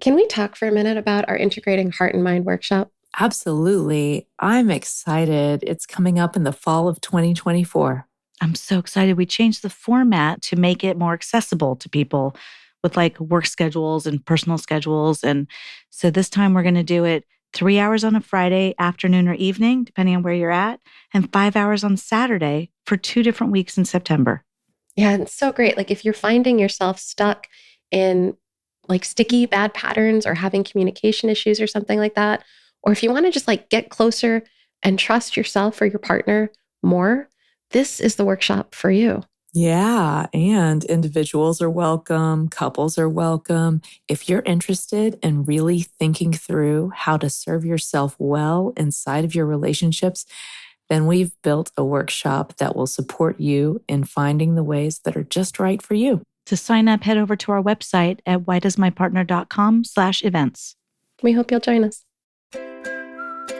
Can we talk for a minute about our Integrating Heart and Mind workshop? Absolutely. I'm excited. It's coming up in the fall of 2024. I'm so excited. We changed the format to make it more accessible to people with like work schedules and personal schedules. And so this time we're going to do it 3 hours on a Friday afternoon or evening, depending on where you're at, and 5 hours on Saturday for 2 different weeks in September. Yeah, it's so great. Like if you're finding yourself stuck in like sticky bad patterns or having communication issues or something like that, or if you want to just like get closer and trust yourself or your partner more, this is the workshop for you. Yeah, and individuals are welcome, couples are welcome. If you're interested in really thinking through how to serve yourself well inside of your relationships, then we've built a workshop that will support you in finding the ways that are just right for you. To sign up, head over to our website at whydoesmypartner.com/events. We hope you'll join us.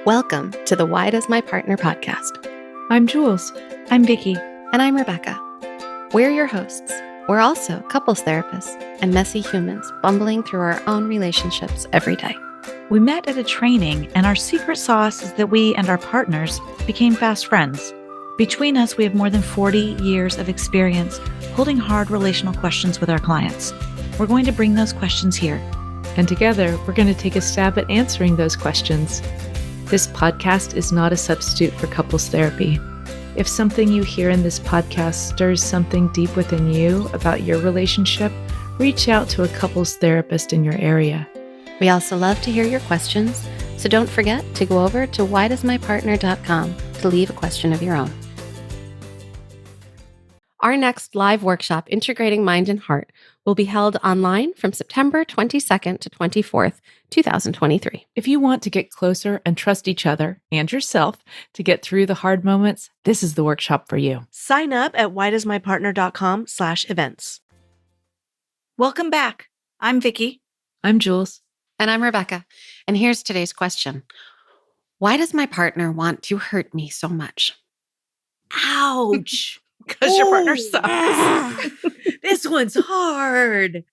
Welcome to the Why Does My Partner podcast. I'm Jules. I'm Vicky. And I'm Rebecca. We're your hosts. We're also couples therapists and messy humans bumbling through our own relationships every day. We met at a training, and our secret sauce is that we and our partners became fast friends. Between us, we have more than 40 years of experience holding hard relational questions with our clients. We're going to bring those questions here. And together, we're going to take a stab at answering those questions. This podcast is not a substitute for couples therapy. If something you hear in this podcast stirs something deep within you about your relationship, reach out to a couples therapist in your area. We also love to hear your questions, so don't forget to go over to whydoesmypartner.com to leave a question of your own. Our next live workshop, Integrating Mind and Heart, will be held online from September 22nd to 24th, 2023. If you want to get closer and trust each other and yourself to get through the hard moments, this is the workshop for you. Sign up at whydoesmypartner.com/events. Welcome back. I'm Vicky. I'm Jules. And I'm Rebecca. And here's today's question. Why does my partner want to hurt me so much? Ouch. Because your partner sucks. This one's hard.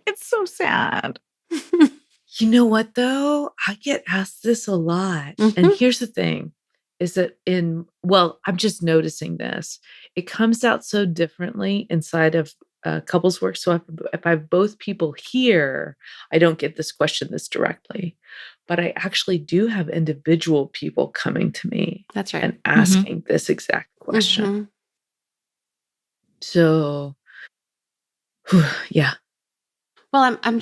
It's so sad. You know what, though? I get asked this a lot. And here's the thing, is that I'm just noticing this. It comes out so differently inside of couples work. So if I have both people here, I don't get this question this directly. But I actually do have individual people coming to me. That's right. And asking this exact question. So, yeah. Well, I'm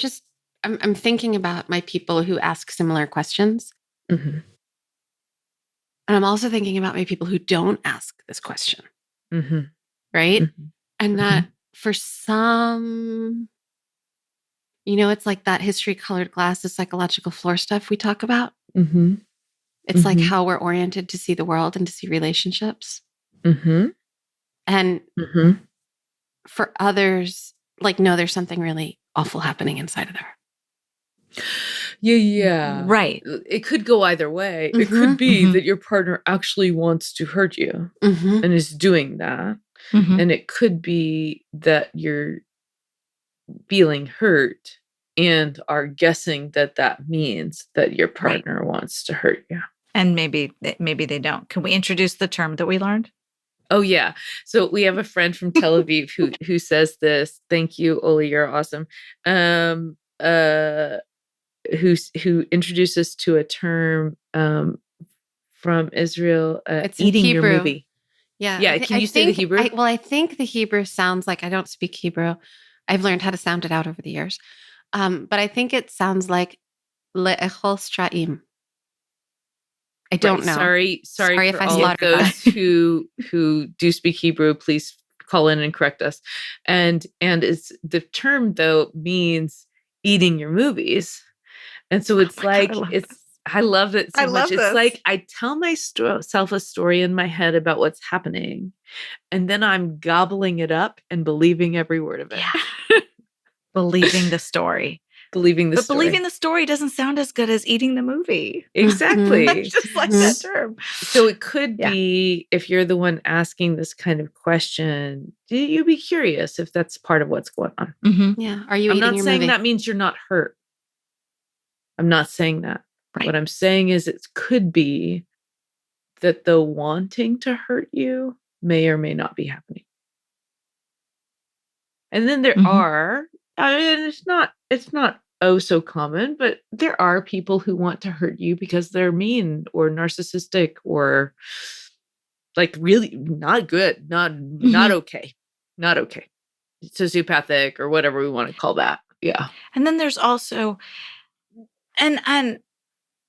thinking about my people who ask similar questions. And I'm also thinking about my people who don't ask this question. Right? And that for some, it's like that history colored glasses, psychological floor stuff we talk about. It's like how we're oriented to see the world and to see relationships. And for others, like, no, there's something really awful happening inside of there. Yeah. Right. It could go either way. It could be that your partner actually wants to hurt you and is doing that. And it could be that you're feeling hurt and are guessing that means that your partner wants to hurt you. And maybe they don't. Can we introduce the term that we learned? Oh, yeah. So we have a friend from Tel Aviv who says this. Thank you, Oli. You're awesome. Who introduced us to a term from Israel. It's eating Hebrew. Your movie. Yeah. Yeah. Can you say the Hebrew? I think the Hebrew sounds like, I don't speak Hebrew. I've learned how to sound it out over the years. But I think it sounds like le'echol stra'im. I don't know. Sorry if for I all of slaughtered those who do speak Hebrew. Please call in and correct us. And it's the term though means eating your movies, and so it's like I love it so much. It's like I tell myself a story in my head about what's happening, and then I'm gobbling it up and believing every word of it. Yeah. Believing the story. Believing the but story. Believing the story doesn't sound as good as eating the movie. Exactly. I just like that term. So it could be, if you're the one asking this kind of question, do you be curious if that's part of what's going on? Yeah. Are you I'm eating not your saying movie? that means you're not hurt. I'm not saying that. Right. What I'm saying is it could be that the wanting to hurt you may or may not be happening. And then there are, I mean, it's not oh so common, but there are people who want to hurt you because they're mean or narcissistic or like really not good, not okay. Not okay. Sociopathic or whatever we want to call that. Yeah. And then there's also, and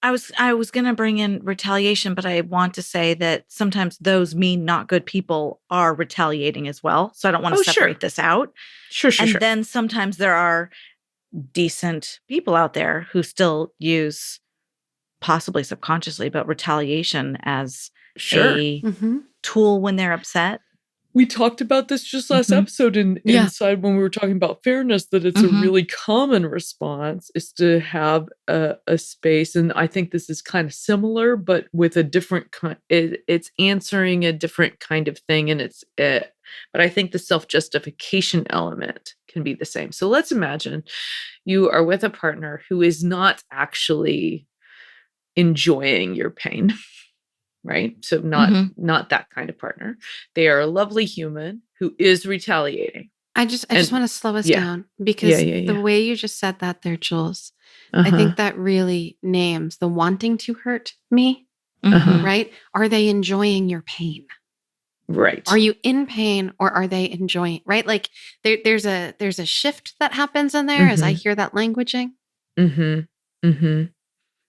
I was going to bring in retaliation, but I want to say that sometimes those mean, not good people are retaliating as well. So I don't want to separate this out. Sure. And then sometimes there are decent people out there who still use, possibly subconsciously, but retaliation as a tool when they're upset. We talked about this just last episode inside when we were talking about fairness, that it's a really common response is to have a space. And I think this is kind of similar, but with a different kind, it's answering a different kind of thing. And but I think the self-justification element can be the same. So let's imagine you are with a partner who is not actually enjoying your pain. Right? So not that kind of partner. They are a lovely human who is retaliating. I just want to slow us down because the way you just said that there, Jules, I think that really names the wanting to hurt me, right? Are they enjoying your pain? Right. Are you in pain or are they enjoying, right? Like there's a shift that happens in there as I hear that languaging.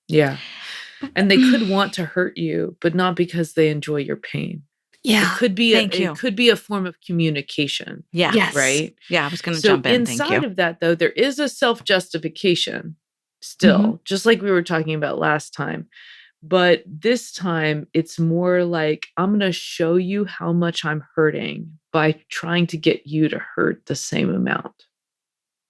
Yeah. And they could want to hurt you, but not because they enjoy your pain. Yeah. It could be it could be a form of communication. Yeah. Yes. Right? Yeah, I was going to jump in. Thank you. Inside of that, though, there is a self-justification still, just like we were talking about last time. But this time, it's more like, I'm going to show you how much I'm hurting by trying to get you to hurt the same amount.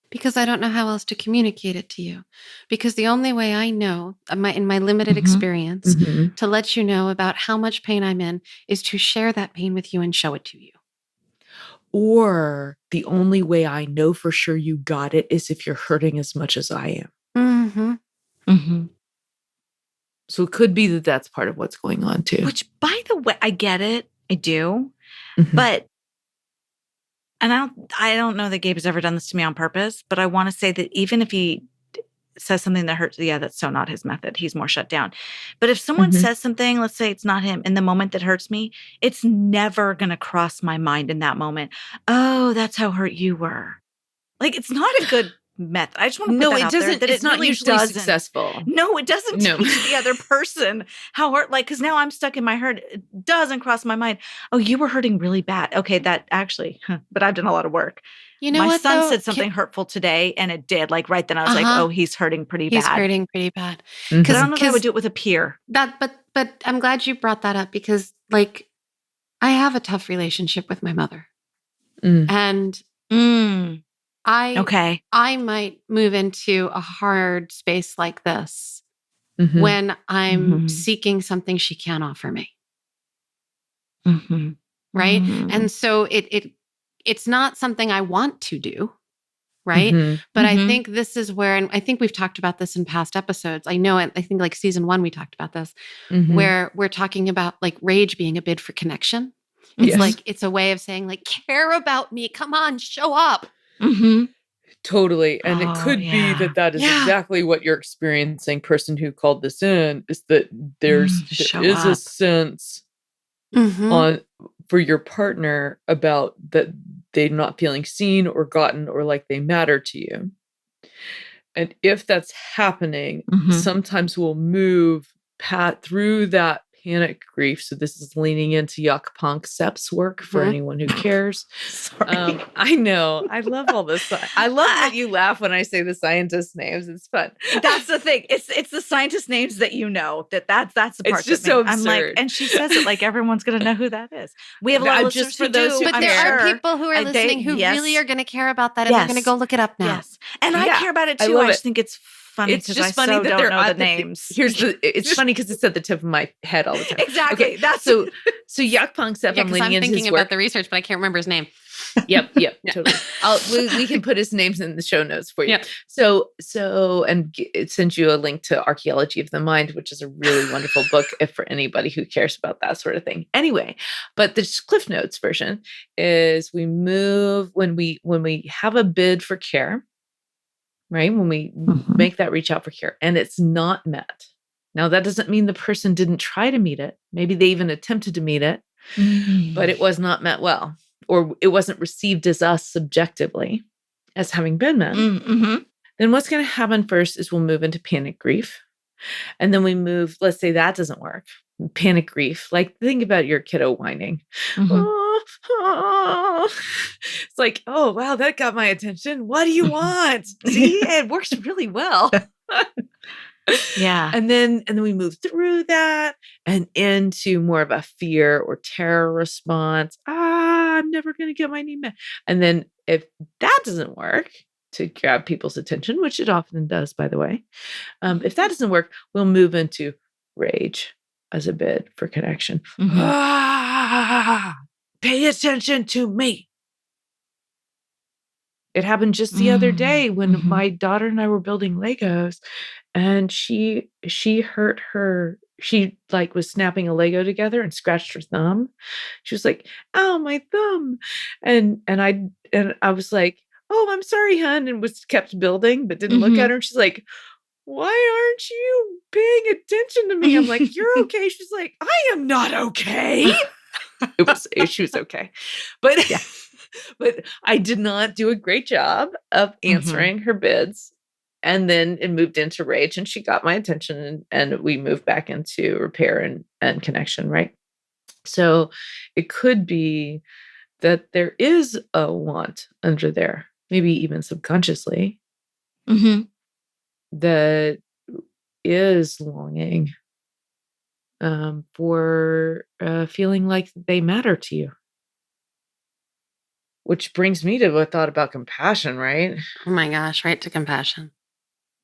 Because I don't know how else to communicate it to you. Because the only way I know, in my limited experience, to let you know about how much pain I'm in is to share that pain with you and show it to you. Or the only way I know for sure you got it is if you're hurting as much as I am. So it could be that that's part of what's going on too. Which, by the way, I get it. I do. But, and I don't know that Gabe has ever done this to me on purpose, but I want to say that even if he says something that hurts, that's so not his method. He's more shut down. But if someone says something, let's say it's not him, in the moment that hurts me, it's never going to cross my mind in that moment. Oh, that's how hurt you were. Like, it's not a good method. I just want to put that out there. That it's not really usually doesn't. Successful. No, it doesn't teach the other person how hurt, like, because now I'm stuck in my hurt. It doesn't cross my mind. Oh, you were hurting really bad. Okay, that actually, but I've done a lot of work. You know my what, son though? said something hurtful today, and it did. Like right then, I was like, "Oh, he's hurting pretty bad." He's hurting pretty bad. Because I don't know if I would do it with a peer. But I'm glad you brought that up because, like, I have a tough relationship with my mother, and I might move into a hard space like this when I'm seeking something she can't offer me. Right, and so it's not something I want to do, right? But I think this is where, and I think we've talked about this in past episodes. I know it. I think like season 1, we talked about this, where we're talking about like rage being a bid for connection. It's like, it's a way of saying like, care about me. Come on, show up. Totally. And it could be that is exactly what you're experiencing, person who called this in, is that there is a sense for your partner about that they're not feeling seen or gotten or like they matter to you. And if that's happening, sometimes we'll move through that panic grief. So this is leaning into Yakpong Sep's work for anyone who cares. I know. I love all this. I love that you laugh when I say the scientist names. It's fun. That's the thing. It's the scientist names that you know. That's the part. It's just so absurd. I'm like, and she says it like everyone's going to know who that is. We have a lot of listeners for those who but there are people who are listening who really are going to care about that, and they're going to go look it up now. Yes, and I care about it too. I just think it's funny because I so don't know the names. It's funny because it's at the tip of my head all the time. Exactly. Okay, that's so Yakpong Sep. Yeah, because I'm thinking about the research, but I can't remember his name. Yep, Yeah. totally. We can put his names in the show notes for you. Yeah. And it sends you a link to Archaeology of the Mind, which is a really wonderful book for anybody who cares about that sort of thing. Anyway, but the Cliff Notes version is we move when we have a bid for care, right? When we make that reach out for care and it's not met. Now, that doesn't mean the person didn't try to meet it. Maybe they even attempted to meet it, but it was not met well, or it wasn't received as us subjectively as having been met. Then what's going to happen first is we'll move into panic grief. And then we move, let's say that doesn't work. Panic grief. Like, think about your kiddo whining. It's like, oh, wow, that got my attention. What do you want? See, it works really well. Yeah. And then we move through that and into more of a fear or terror response. I'm never going to get my need met. And then if that doesn't work to grab people's attention, which it often does, by the way, if that doesn't work, we'll move into rage as a bid for connection. Pay attention to me. It happened just the other day when my daughter and I were building Legos, and she hurt her. She was snapping a Lego together and scratched her thumb. She was like, "Ow, my thumb!" And I was like, "Oh, I'm sorry, hon," and kept building, but didn't look at her. And she's like, "Why aren't you paying attention to me?" I'm like, "You're okay." She's like, "I am not okay." She was okay, but Yeah. but I did not do a great job of answering her bids. And then it moved into rage and she got my attention and we moved back into repair and connection, right? So it could be that there is a want under there, maybe even subconsciously, that is longing for feeling like they matter to you. Which brings me to a thought about compassion, right? Oh my gosh, right to compassion.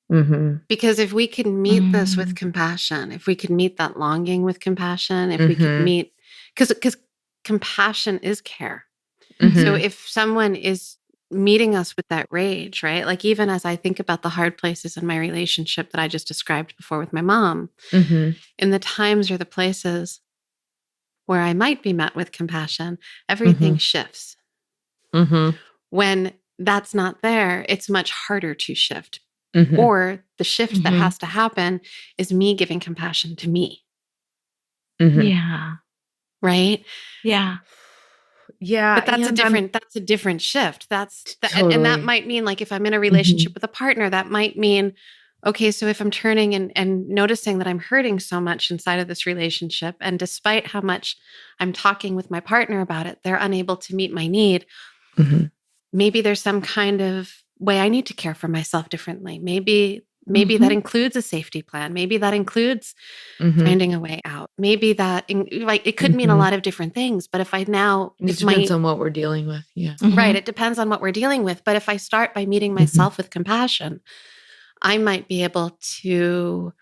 Because if we could meet this with compassion, if we could meet that longing with compassion, if we could meet, because compassion is care. So if someone is meeting us with that rage, right? Like even as I think about the hard places in my relationship that I just described before with my mom, in the times or the places where I might be met with compassion, everything shifts. When that's not there, it's much harder to shift. Or the shift that has to happen is me giving compassion to me. Yeah. Right? Yeah. Yeah. But that's a different shift. Totally. And that might mean, like, if I'm in a relationship with a partner, that might mean, okay, so if I'm turning and noticing that I'm hurting so much inside of this relationship, and despite how much I'm talking with my partner about it, they're unable to meet my need. Maybe there's some kind of way I need to care for myself differently. Maybe that includes a safety plan. Maybe that includes finding a way out. Maybe that it could mean a lot of different things. But if I now, it depends on what we're dealing with. Yeah. Right. It depends on what we're dealing with. But if I start by meeting myself with compassion, I might be able to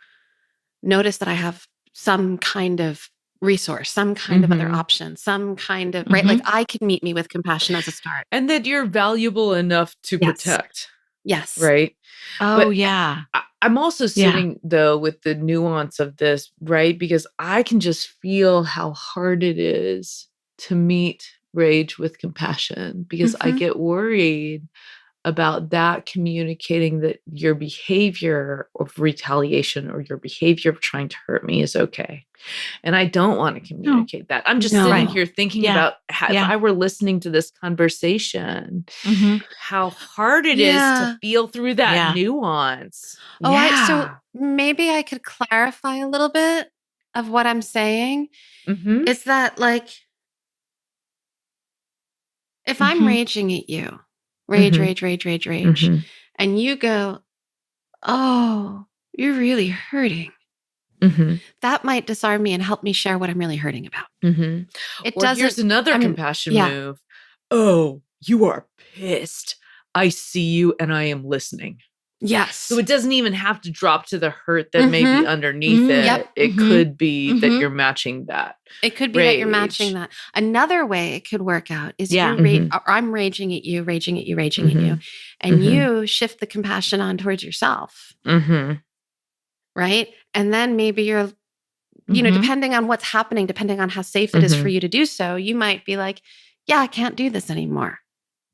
notice that I have some kind of resource, some kind of other option, some kind of, right? Like I could meet me with compassion as a start. And that you're valuable enough to protect. Yes. Right. Oh, But yeah. I'm also sitting though with the nuance of this, right? Because I can just feel how hard it is to meet rage with compassion because I get worried about that communicating that your behavior of retaliation or your behavior of trying to hurt me is okay. And I don't want to communicate that. I'm just sitting here thinking about how, if I were listening to this conversation, how hard it is to feel through that nuance. So maybe I could clarify a little bit of what I'm saying. Is that like, if I'm raging at you, rage, and you go, oh, you're really hurting. That might disarm me and help me share what I'm really hurting about. It doesn't. Here's another compassion move. Oh, you are pissed. I see you and I am listening. Yes. So it doesn't even have to drop to the hurt that may be underneath it. Yep. It could be that you're matching that. It could be that you're matching that. Another way it could work out is I'm raging at you, raging at you, raging at you. And you shift the compassion on towards yourself. Right? And then maybe you're, depending on what's happening, depending on how safe it is for you to do so, you might be like, yeah, I can't do this anymore.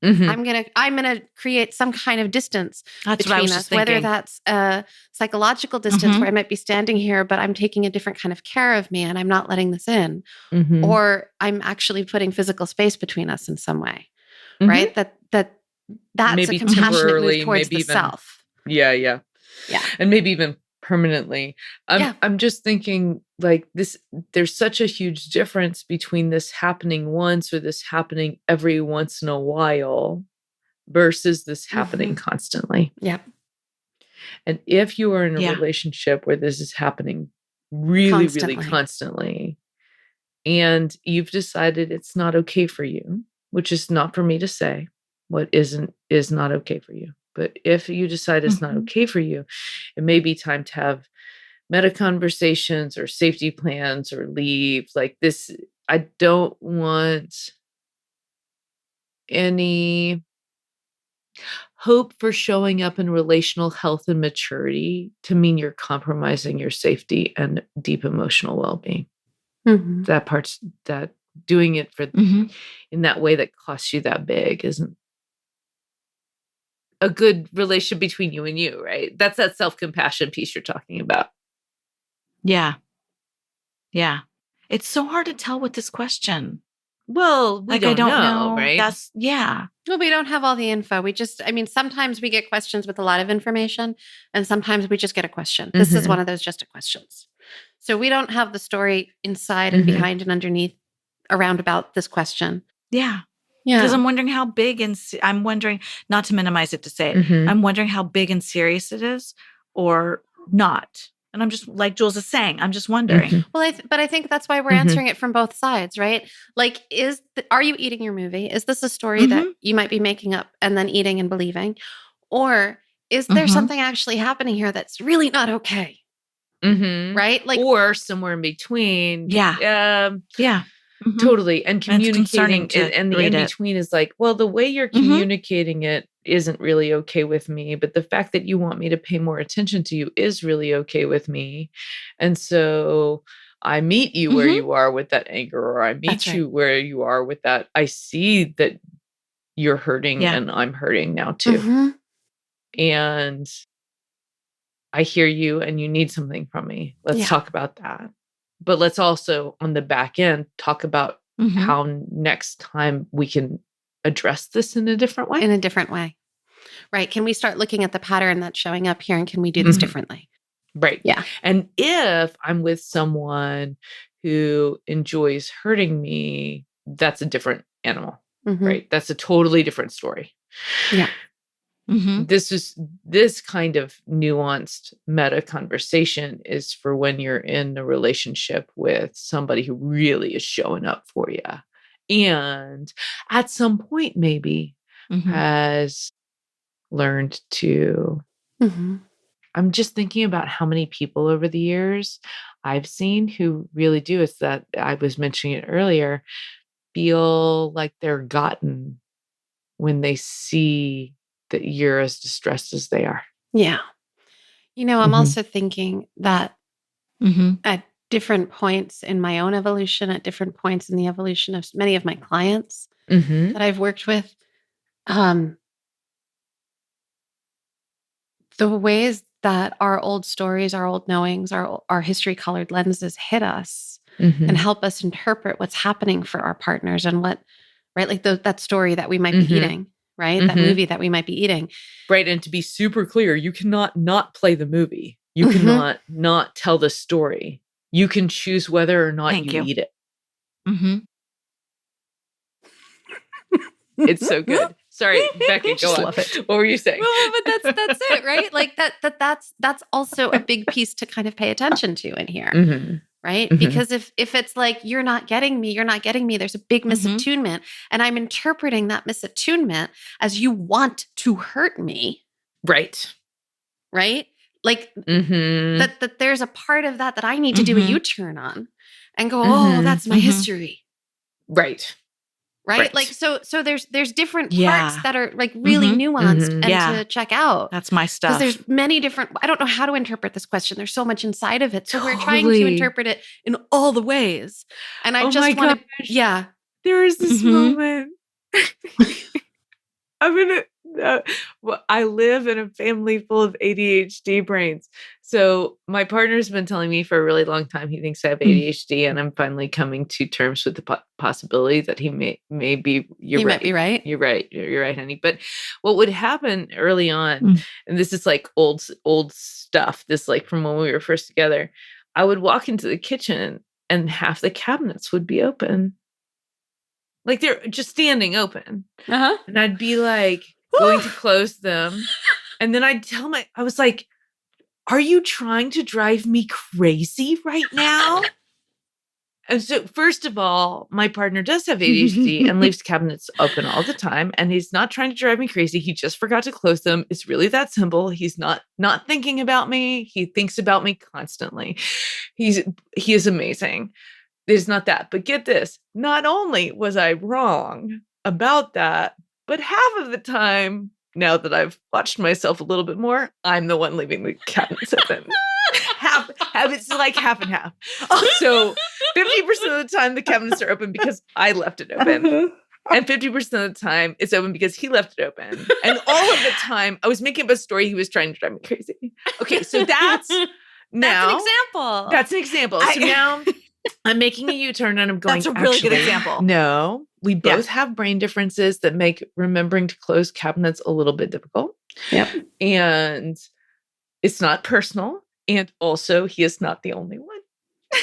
I'm gonna create some kind of distance between us, whether that's a psychological distance where I might be standing here, but I'm taking a different kind of care of me and I'm not letting this in, or I'm actually putting physical space between us in some way, right? That's maybe a compassionate move towards the even, self. Yeah. And maybe even permanently. I'm just thinking like this, there's such a huge difference between this happening once or this happening every once in a while versus this happening constantly. Yep. And if you are in a relationship where this is happening really constantly, and you've decided it's not okay for you, which is not for me to say what is not okay for you. But if you decide it's not okay for you, it may be time to have meta conversations or safety plans or leave. Like this, I don't want any hope for showing up in relational health and maturity to mean you're compromising your safety and deep emotional well-being. That doing it for in that way that costs you that big isn't a good relationship between you and you, right? That's that self-compassion piece you're talking about. Yeah. It's so hard to tell with this question. Well, I don't know, right? Well, we don't have all the info. Sometimes we get questions with a lot of information, and sometimes we just get a question. This is one of those just a questions. So we don't have the story inside and behind and underneath around about this question. Yeah. Because I'm wondering how big I'm wondering, not to minimize it to say it, I'm wondering how big and serious it is or not. And I'm just, like Jules is saying, I'm just wondering. Well, but I think that's why we're answering it from both sides, right? Like, are you eating your movie? Is this a story that you might be making up and then eating and believing? Or is there something actually happening here that's really not okay? Right? Like, or somewhere in between. Mm-hmm. Totally. And communicating and the in-between is like, well, the way you're communicating it isn't really okay with me, but the fact that you want me to pay more attention to you is really okay with me. And so I meet you where you are with that anger, or I meet you where you are with that. I see that you're hurting and I'm hurting now too. And I hear you and you need something from me. Let's talk about that. But let's also, on the back end, talk about how next time we can address this in a different way. In a different way. Right. Can we start looking at the pattern that's showing up here, and can we do this differently? Right. Yeah. And if I'm with someone who enjoys hurting me, that's a different animal. Right. That's a totally different story. Yeah. This kind of nuanced meta conversation is for when you're in a relationship with somebody who really is showing up for you, and at some point maybe has learned to. I'm just thinking about how many people over the years I've seen who really do. It's that I was mentioning it earlier, feel like they're gotten when they see that you're as distressed as they are. Yeah. I'm also thinking that at different points in my own evolution, at different points in the evolution of many of my clients that I've worked with, the ways that our old stories, our old knowings, our history-colored lenses hit us and help us interpret what's happening for our partners and what, right? Like that story that we might be eating. Right? That movie that we might be eating. Right. And to be super clear, you cannot not play the movie. You cannot not tell the story. You can choose whether or not you eat it. It's so good. Sorry, Becky, go on. Love it. What were you saying? Well, but that's it, right? Like that's also a big piece to kind of pay attention to in here. Right? Because if it's like, you're not getting me, there's a big misattunement, and I'm interpreting that misattunement as you want to hurt me. Right. right? Like that there's a part of that I need to do a U-turn on and go, oh, that's my history. Right. Right? Like, so there's different parts that are like really nuanced and to check out. That's my stuff. Because there's many different, I don't know how to interpret this question. There's so much inside of it. So we're trying to interpret it in all the ways. And I just want to, there is this moment. I live in a family full of ADHD brains. So my partner's been telling me for a really long time he thinks I have ADHD, and I'm finally coming to terms with the possibility that he may be. He might be right. You're right. You're right, honey. But what would happen early on, and this is like old stuff. This like from when we were first together. I would walk into the kitchen and half the cabinets would be open, like they're just standing open, and I'd be like going to close them. And then I'd tell I was like, are you trying to drive me crazy right now? And so first of all, my partner does have ADHD and leaves cabinets open all the time. And he's not trying to drive me crazy. He just forgot to close them. It's really that simple. He's not thinking about me. He thinks about me constantly. He is amazing. It's not that. But get this. Not only was I wrong about that, but half of the time, now that I've watched myself a little bit more, I'm the one leaving the cabinets open. It's like half and half. So 50% of the time the cabinets are open because I left it open. And 50% of the time it's open because he left it open. And all of the time I was making up a story he was trying to drive me crazy. Okay, so that's an example. That's an example. So now I'm making a U-turn and I'm going, that's a really good example. No, we both have brain differences that make remembering to close cabinets a little bit difficult. Yep. And it's not personal. And also, he is not the only one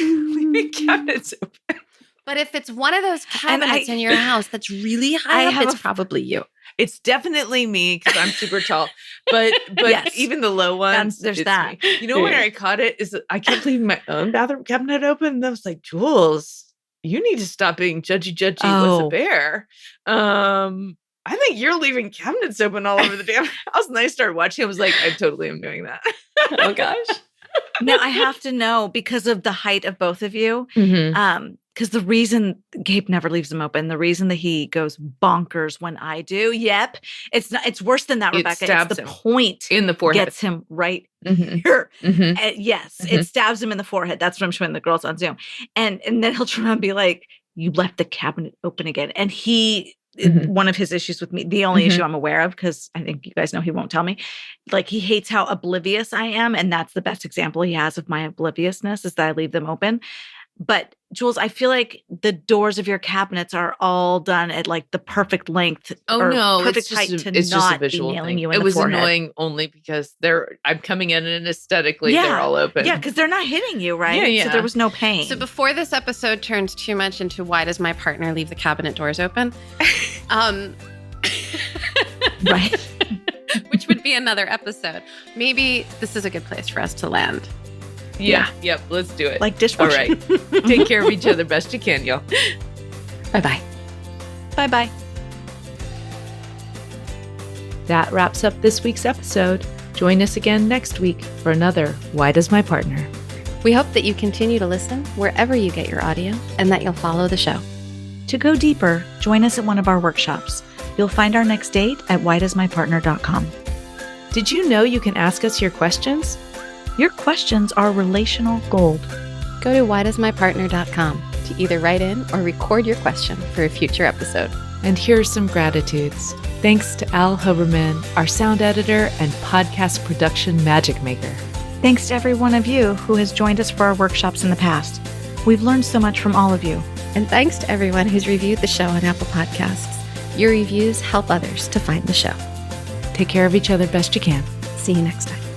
leaving cabinets open. But if it's one of those cabinets in your house that's really high up, it's probably you. It's definitely me because I'm super tall. But yes, even the low ones, there's that. Me. You know where I caught it is I kept leaving my own bathroom cabinet open. And I was like, Jules, you need to stop being judgy with a bear. I think you're leaving cabinets open all over the damn house. And I started watching. I was like, I totally am doing that. Oh, gosh. Now, I have to know, because of the height of both of you, because the reason Gabe never leaves them open, the reason that he goes bonkers when I do, it's worse than that, Rebecca. It's the point in the forehead. Gets him right here. Yes, it stabs him in the forehead. That's what I'm showing the girls on Zoom. And then he'll turn around and be like, you left the cabinet open again. And one of his issues with me, the only issue I'm aware of, because I think you guys know he won't tell me, like he hates how oblivious I am. And that's the best example he has of my obliviousness, is that I leave them open. But Jules, I feel like the doors of your cabinets are all done at like the perfect length. Perfect height to not be nailing you in the forehead. It was annoying only because I'm coming in and aesthetically they're all open. Yeah, because they're not hitting you, right? Yeah. So there was no pain. So before this episode turns too much into why does my partner leave the cabinet doors open? Right. Which would be another episode. Maybe this is a good place for us to land. Yeah. Yep. Let's do it. Like dishwashing. All right. Take care of each other best you can, y'all. Bye-bye. Bye-bye. That wraps up this week's episode. Join us again next week for another Why Does My Partner? We hope that you continue to listen wherever you get your audio and that you'll follow the show. To go deeper, join us at one of our workshops. You'll find our next date at whydoesmypartner.com. Did you know you can ask us your questions? Your questions are relational gold. Go to whydoesmypartner.com to either write in or record your question for a future episode. And here are some gratitudes. Thanks to Al Huberman, our sound editor and podcast production magic maker. Thanks to every one of you who has joined us for our workshops in the past. We've learned so much from all of you. And thanks to everyone who's reviewed the show on Apple Podcasts. Your reviews help others to find the show. Take care of each other best you can. See you next time.